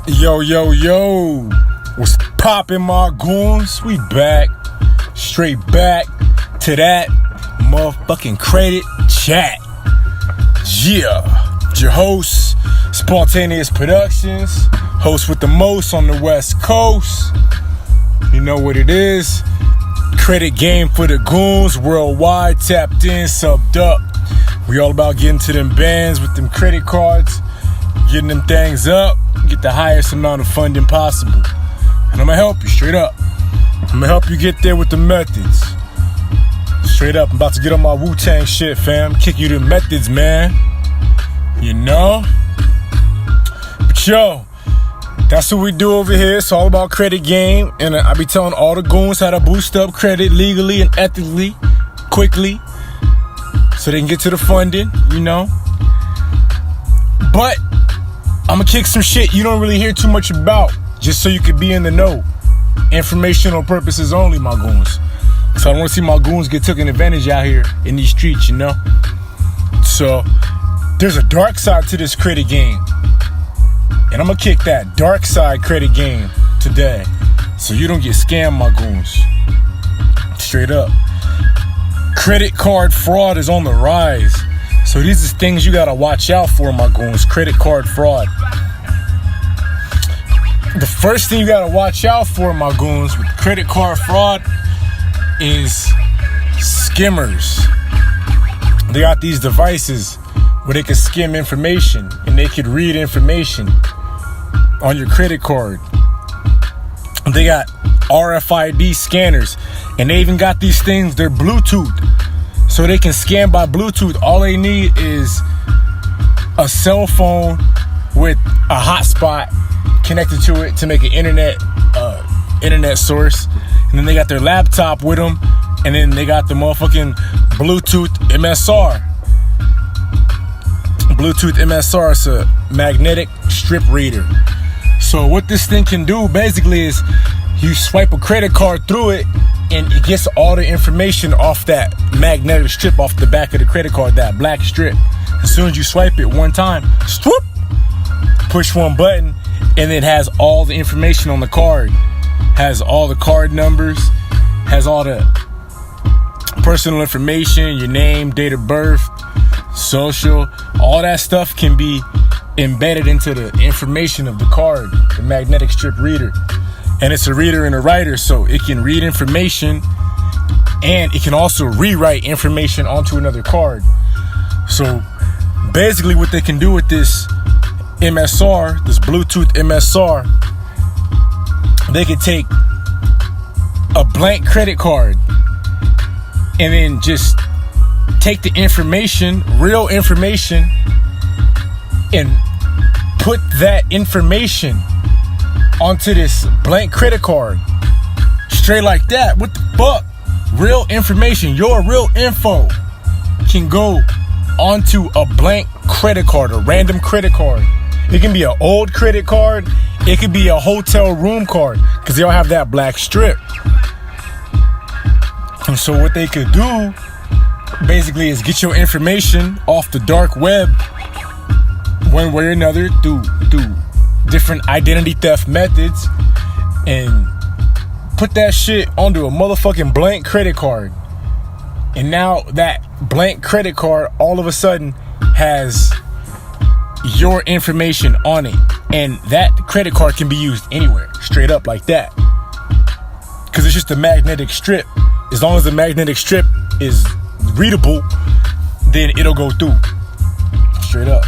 Yo, yo, yo. What's poppin', my goons? We back. Straight back to that motherfucking credit chat. Yeah. Your host, Spontaneous Productions. Host with the most on the West Coast. You know what it is. Credit game for the goons. Worldwide. Tapped in, subbed up. We all about getting to them bands with them credit cards. Getting them things up. Get the highest amount of funding possible. And I'm gonna help you straight up. I'm gonna help you get there with the methods. Straight up, I'm about to get on my Wu-Tang shit, fam. Kick you the methods, man. You know? But yo, that's what we do over here. It's all about credit game. And I be telling all the goons how to boost up credit legally and ethically, quickly, so they can get to the funding, you know? But I'm gonna kick some shit you don't really hear too much about, just so you could be in the know. Informational purposes only, my goons. So I don't want to see my goons get taken advantage out here in these streets, you know? So there's a dark side to this credit game. And I'm gonna kick that dark side credit game today, so you don't get scammed, my goons. Straight up. Credit card fraud is on the rise. So these are things you gotta watch out for, my goons. Credit card fraud. The first thing you gotta watch out for, my goons, with credit card fraud is skimmers. They got these devices where they can skim information and they could read information on your credit card. They got RFID scanners, and they even got these things, they're Bluetooth. So they can scan by Bluetooth. All they need is a cell phone with a hotspot connected to it to make an internet source. And then they got their laptop with them. And then they got the motherfucking Bluetooth MSR. Bluetooth MSR is a magnetic strip reader. So what this thing can do basically is you swipe a credit card through it, and it gets all the information off that magnetic strip off the back of the credit card, that black strip. As soon as you swipe it one time, swoop, push one button, and it has all the information on the card. Has all the card numbers, has all the personal information, your name, date of birth, social, all that stuff can be embedded into the information of the card, the magnetic strip reader. And it's a reader and a writer, so it can read information and it can also rewrite information onto another card. So basically what they can do with this MSR, this Bluetooth MSR, they could take a blank credit card and then just take the information, real information, and put that information onto this blank credit card. Straight like that. What the fuck? Real information, your real info can go onto a blank credit card, a random credit card. It can be an old credit card. It could be a hotel room card, because they all have that black strip. And so what they could do basically is get your information off the dark web one way or another through different identity theft methods, and put that shit onto a motherfucking blank credit card. And now that blank credit card all of a sudden has your information on it, and that credit card can be used anywhere, straight up like that, because it's just a magnetic strip. As long as the magnetic strip is readable, then it'll go through straight up.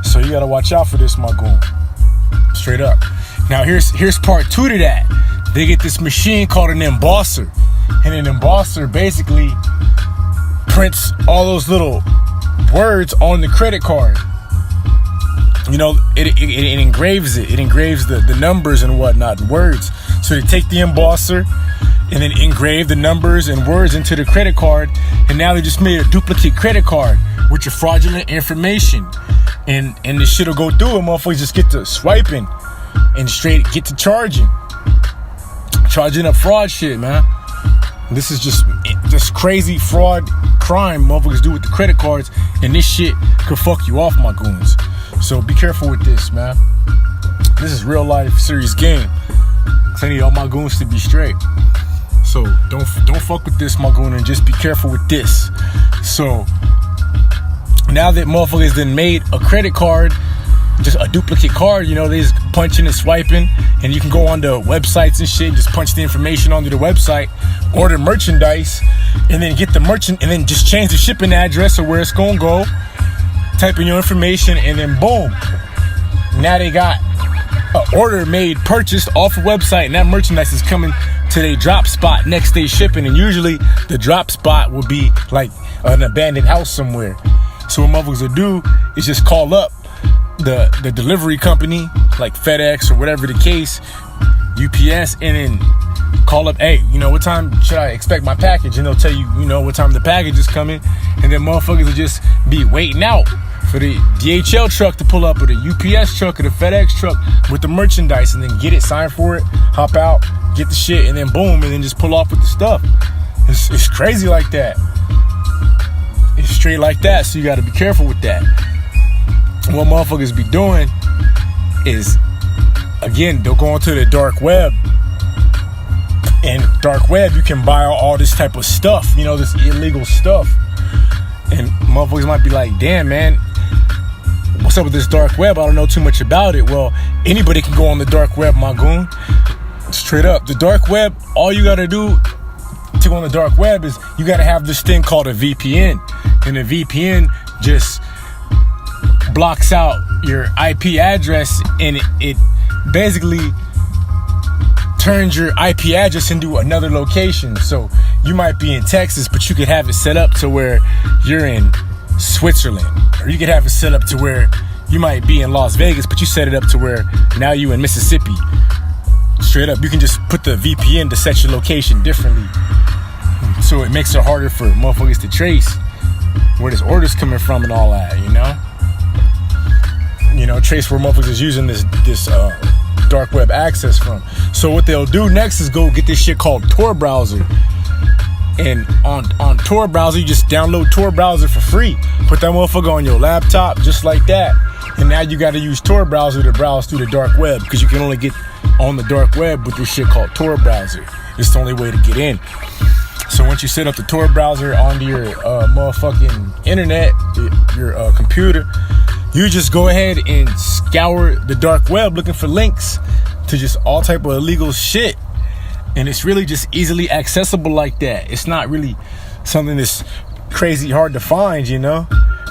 So you gotta watch out for this, my goon. Straight up. Now here's part 2 to that. They get this machine called an embosser, and an embosser basically prints all those little words on the credit card. You know, it engraves it. It engraves the numbers and whatnot, words. So they take the embosser and then engrave the numbers and words into the credit card, and now they just made a duplicate credit card with your fraudulent information. And this shit'll go through, and motherfuckers just get to swiping and straight get to charging up fraud shit, man. This is just crazy fraud crime motherfuckers do with the credit cards, and this shit could fuck you off, my goons. So be careful with this, man. This is real life, serious game. Cause I need all my goons to be straight. So don't fuck with this, my goon, and just be careful with this. So now that motherfuckers then made a credit card, just a duplicate card, you know, they just punching and swiping, and you can go on the websites and shit, just punch the information onto the website, order merchandise, and then get the merchant, and then just change the shipping address or where it's gonna go, type in your information, and then boom, now they got an order made, purchased off a website, and that merchandise is coming to their drop spot next day shipping. And usually the drop spot will be like an abandoned house somewhere. So what motherfuckers will do is just call up the delivery company, like FedEx or whatever the case, UPS, and then call up, hey, you know, what time should I expect my package? And they'll tell you, you know, what time the package is coming. And then motherfuckers will just be waiting out for the DHL truck to pull up, or the UPS truck, or the FedEx truck with the merchandise, and then get it, sign for it, hop out, get the shit, and then boom, and then just pull off with the stuff. It's crazy like that. It's straight like that, so you got to be careful with that. What motherfuckers be doing is, again, they'll go onto the dark web. And dark web, you can buy all this type of stuff, you know, this illegal stuff. And motherfuckers might be like, damn, man, what's up with this dark web? I don't know too much about it. Well, anybody can go on the dark web, my goon. Straight up. The dark web, all you got to do to go on the dark web is you got to have this thing called a VPN. And a VPN just blocks out your IP address, and it basically turns your IP address into another location. So you might be in Texas, but you could have it set up to where you're in Switzerland, or you could have it set up to where you might be in Las Vegas, but you set it up to where now you in Mississippi. Straight up, you can just put the VPN to set your location differently, so it makes it harder for motherfuckers to trace where this order's coming from and all that, you know? You know, trace where motherfuckers is using this dark web access from. So what they'll do next is go get this shit called Tor browser. And on Tor browser, you just download Tor browser for free. Put that motherfucker on your laptop just like that. And now you got to use Tor browser to browse through the dark web, because you can only get on the dark web with this shit called Tor browser. It's the only way to get in. So once you set up the Tor browser onto your motherfucking internet, your computer, you just go ahead and scour the dark web looking for links to just all type of illegal shit. And it's really just easily accessible like that. It's not really something that's crazy hard to find, you know?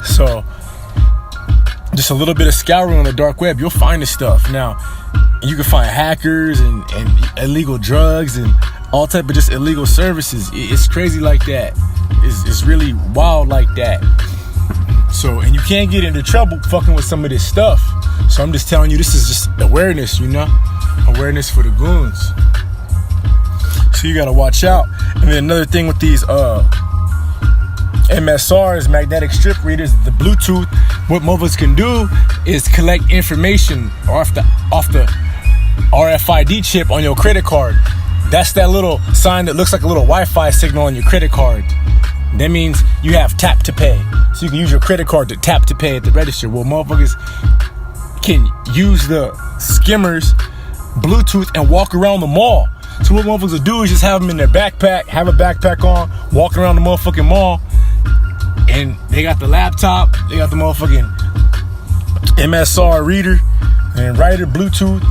So just a little bit of scouring on the dark web, you'll find this stuff. Now, you can find hackers and illegal drugs and all type of just illegal services. It's crazy like that. It's really wild like that. So, and you can't get into trouble fucking with some of this stuff. So I'm just telling you, this is just awareness, you know? Awareness for the goons. So you gotta watch out. And then another thing with these MSRs, magnetic strip readers, the Bluetooth, what motherfuckers can do is collect information off the RFID chip on your credit card. That's that little sign that looks like a little Wi-Fi signal on your credit card. That means you have tap to pay. So you can use your credit card to tap to pay at the register. Well, motherfuckers can use the skimmers Bluetooth and walk around the mall. So what motherfuckers will do is just have them in their backpack, have a backpack on, walking around the motherfucking mall, and they got the laptop, they got the motherfucking MSR reader and writer Bluetooth,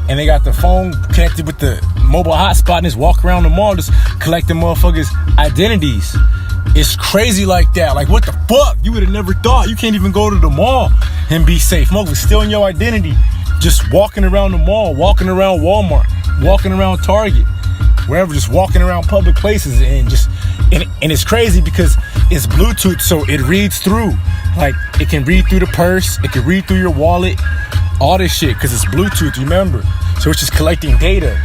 and they got the phone connected with the mobile hotspot, and just walk around the mall just collecting motherfuckers' identities. It's crazy like that. Like, what the fuck? You would have never thought. You can't even go to the mall and be safe. Motherfuckers stealing your identity, just walking around the mall, walking around Walmart, walking around Target, wherever, just walking around public places, and just and it's crazy because it's Bluetooth, so it reads through. Like, it can read through the purse, it can read through your wallet, all this shit, because it's Bluetooth, remember? So it's just collecting data.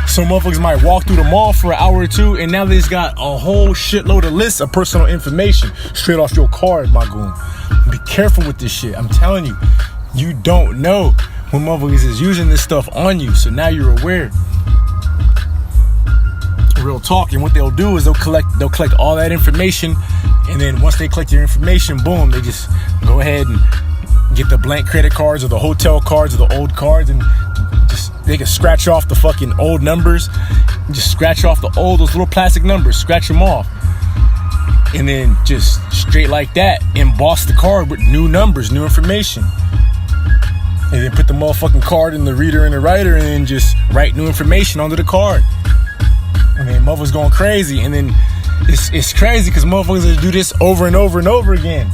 So motherfuckers might walk through the mall for an hour or two, and now they just got a whole shitload of lists of personal information straight off your card, my goon. Be careful with this shit. I'm telling you, you don't know when motherfuckers is using this stuff on you. So now you're aware. Real talk. And what they'll do is they'll collect all that information, and then once they collect your information, boom, they just go ahead and get the blank credit cards or the hotel cards or the old cards, and just they can scratch off the fucking old numbers. Just scratch off those little plastic numbers, scratch them off. And then just straight like that, emboss the card with new numbers, new information. And then put the motherfucking card in the reader and the writer, and then just write new information onto the card. And then motherfuckers going crazy. And then it's crazy because motherfuckers do this over and over and over again.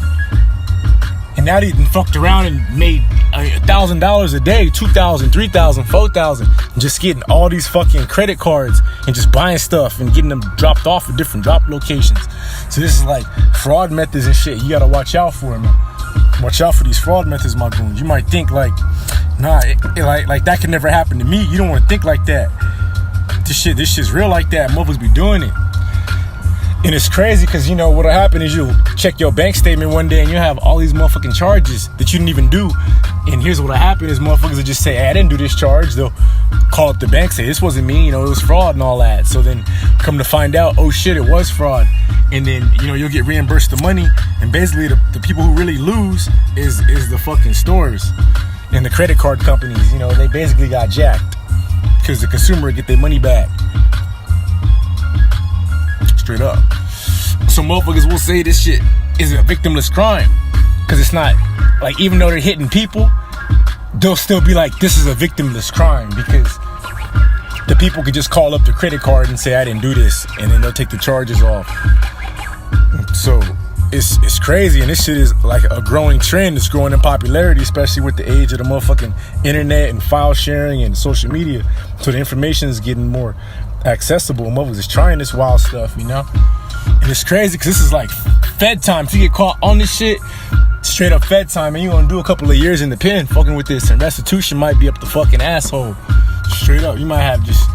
And now they fucked around and made $1,000 a day, $2,000, $3,000, $4,000, just getting all these fucking credit cards and just buying stuff and getting them dropped off at different drop locations. So this is like fraud methods and shit. You gotta watch out for it, man. Watch out for these fraud methods, my goons. You might think like, nah, like that could never happen to me. You don't want to think like that. This shit's real like that. Motherfuckers be doing it. And it's crazy because, you know, what'll happen is you'll check your bank statement one day and you'll have all these motherfucking charges that you didn't even do. And here's what'll happen is motherfuckers will just say, hey, I didn't do this charge. They'll call up the bank, say, this wasn't me, you know, it was fraud and all that. So then come to find out, oh shit, it was fraud. And then, you know, you'll get reimbursed the money. And basically the people who really lose is the fucking stores and the credit card companies. You know, they basically got jacked because the consumer will get their money back. Straight up. So motherfuckers will say this shit is a victimless crime because it's not, like, even though they're hitting people, they'll still be like, this is a victimless crime because the people could just call up the credit card and say I didn't do this, and then they'll take the charges off. So it's crazy, and this shit is like a growing trend. It's growing in popularity, especially with the age of the motherfucking internet and file sharing and social media. So the information is getting more accessible. Motherfuckers is trying this wild stuff, you know. And it's crazy because this is like Fed time. If you get caught on this shit, straight up Fed time, and you're gonna do a couple of years in the pen fucking with this, and restitution might be up the fucking asshole. Straight up, you might have just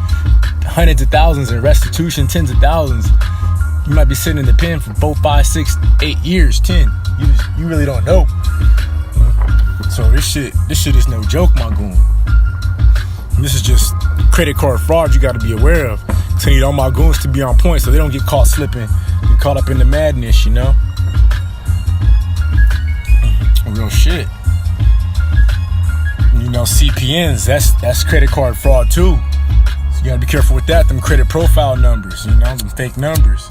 hundreds of thousands in restitution, tens of thousands. You might be sitting in the pen for 4, 5, 6, 8 years, 10. You really don't know. So this shit is no joke, my goon. And this is just credit card fraud you got to be aware of. So I need all my goons to be on point so they don't get caught slipping, get caught up in the madness, you know? Real shit. You know, CPNs, that's credit card fraud too. So you gotta be careful with that. Them credit profile numbers, you know, them fake numbers.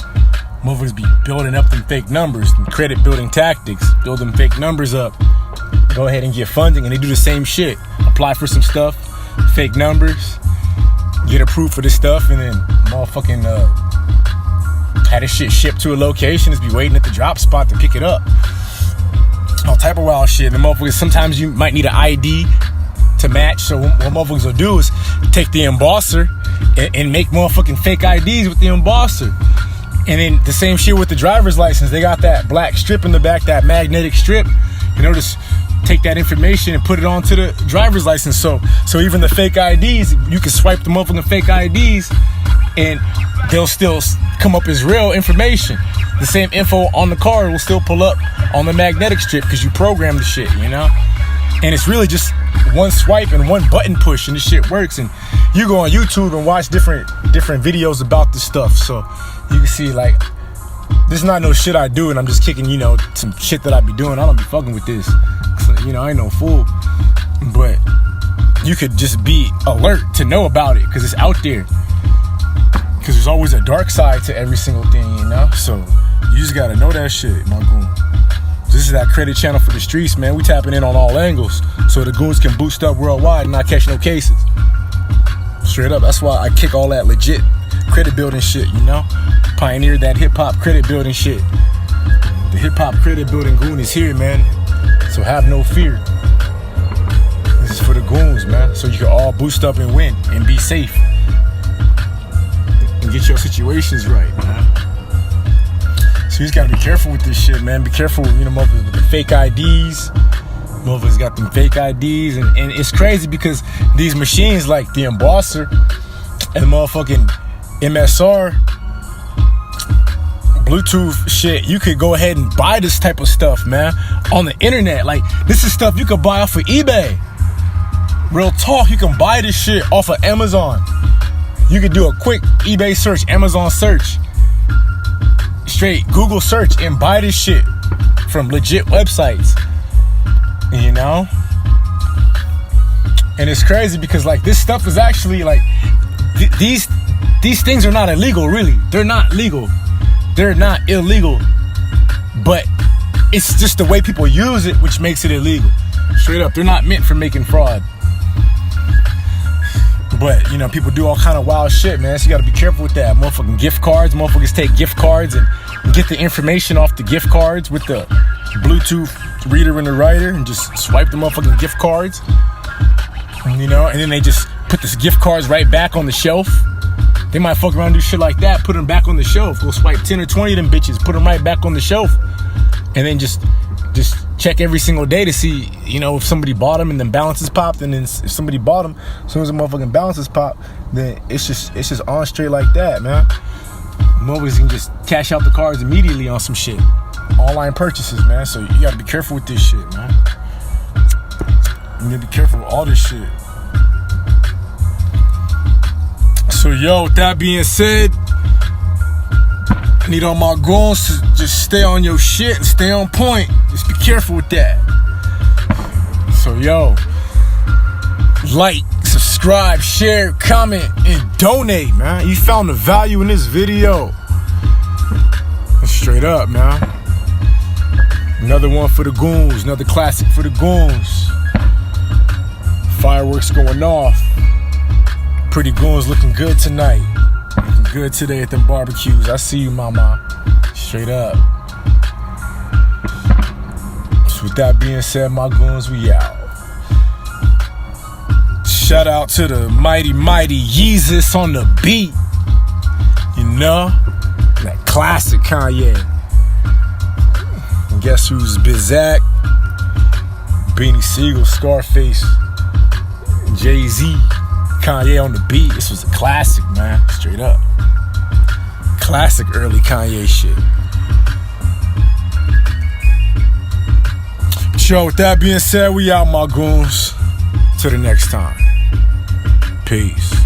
Motherfuckers be building up them fake numbers, them credit building tactics, build them fake numbers up. Go ahead and get funding, and they do the same shit. Apply for some stuff, fake numbers, get approved for this stuff, and then motherfucking have this shit shipped to a location, just be waiting at the drop spot to pick it up. All type of wild shit. And the motherfuckers, sometimes you might need an ID to match. So what motherfuckers will do is take the embosser and make motherfucking fake IDs with the embosser. And then the same shit with the driver's license. They got that black strip in the back, that magnetic strip. You know, just take that information and put it onto the driver's license. So even the fake IDs, you can swipe the motherfucking fake IDs and they'll still come up as real information. The same info on the card will still pull up on the magnetic strip because you programmed the shit, you know? And it's really just one swipe and one button push and this shit works. And you go on YouTube and watch different videos about this stuff. So you can see, like, this is not no shit I do and I'm just kicking, you know, some shit that I be doing. I don't be fucking with this. You know, I ain't no fool. But you could just be alert to know about it because it's out there. Because there's always a dark side to every single thing, you know? So you just gotta know that shit, my goon. This is that credit channel for the streets, man. We tapping in on all angles so the goons can boost up worldwide and not catch no cases. Straight up, that's why I kick all that legit credit building shit, you know? Pioneered that hip-hop credit building shit. The hip-hop credit building goon is here, man. So have no fear. This is for the goons, man. So you can all boost up and win and be safe. And get your situations right, man. So you just gotta be careful with this shit, man. Be careful, you know, motherfuckers with the fake IDs. Motherfuckers got them fake IDs, and it's crazy because these machines like the embosser and motherfucking MSR, Bluetooth shit, you could go ahead and buy this type of stuff, man, on the internet. Like, this is stuff you could buy off of eBay. Real talk, you can buy this shit off of Amazon. You could do a quick eBay search, Amazon search, straight Google search, and buy this shit from legit websites. You know? And it's crazy because like this stuff is actually like these things are not illegal, really. They're not legal. They're not illegal. But it's just the way people use it which makes it illegal. Straight up, they're not meant for making fraud. But, you know, people do all kind of wild shit, man. So you got to be careful with that. Motherfucking gift cards. Motherfuckers take gift cards and get the information off the gift cards with the Bluetooth reader and the writer and just swipe the motherfucking gift cards. You know, and then they just put the gift cards right back on the shelf. They might fuck around and do shit like that, put them back on the shelf. Go swipe 10 or 20 of them bitches, put them right back on the shelf. And then just check every single day to see, you know, if somebody bought them and then balances popped. And then if somebody bought them, as soon as the motherfucking balances pop, then it's just on straight like that, man. Motherfuckers can just cash out the cards immediately on some shit. Online purchases, man. So you gotta be careful with this shit, man. You gotta be careful with all this shit. So yo, with that being said, I need all my goons to just stay on your shit and stay on point. Just be careful with that. So yo, like, subscribe, share, comment, and donate, man. You found the value in this video. Straight up, man. Another one for the goons, another classic for the goons. Fireworks going off. Pretty goons looking good tonight. Looking good today at them barbecues. I see you, mama. Straight up. So with that being said, my goons, we out. Shout out to the mighty Yeezus on the beat. You know? That classic Kanye. And guess who's Bizak? Beanie Siegel, Scarface, Jay-Z, Kanye on the beat. This was a classic, man. Straight up. Classic early Kanye shit. Yo, with that being said, we out, my goons. Till the next time. Peace.